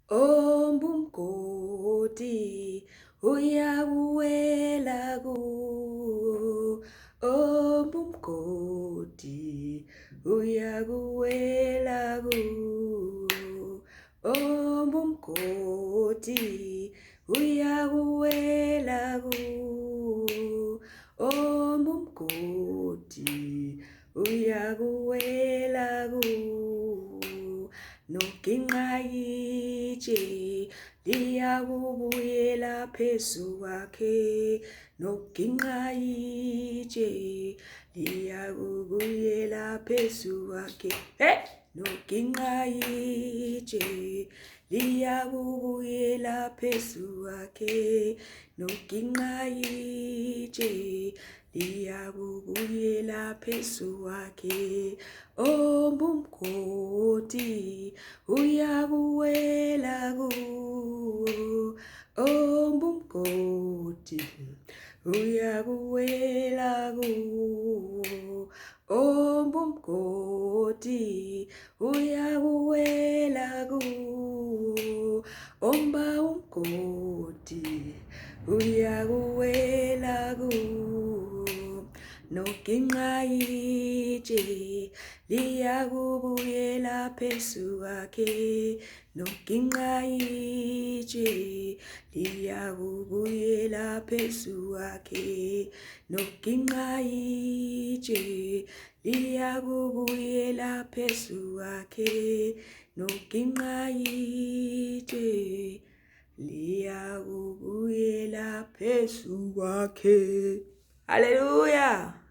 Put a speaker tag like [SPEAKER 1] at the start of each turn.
[SPEAKER 1] Ombumgodi uyakuwela kuwo, ombumgodi uyakuwela kuwo, ombumgodi uyakuwela kuwo, ombumgodi uyakuwela kuwo. Noginqayitshe liyakubuyela phezu kwakhe, noginqayitshe liyakubuyela phezu kwakhe, hey! Noginqayitshe liyakubuyela phezu kwakhe, noginqayitshe liyakubuyela phezu kwakhe. Ombumgodi uyakuwela kuwo, ombumgodi uyakuwela kuwo, ombumgodi uyakuwela kuwo, umgodi uyakuwela kuwo. Noginqayitshe liyakubuyela phezu kwakhe, noginqayitshe liyakubuyela phezu kwakhe, noginqayitshe liyakubuyela phezu kwakhe, noginqayitshe liyakubuyela phezu kwakhe. Hallelujah.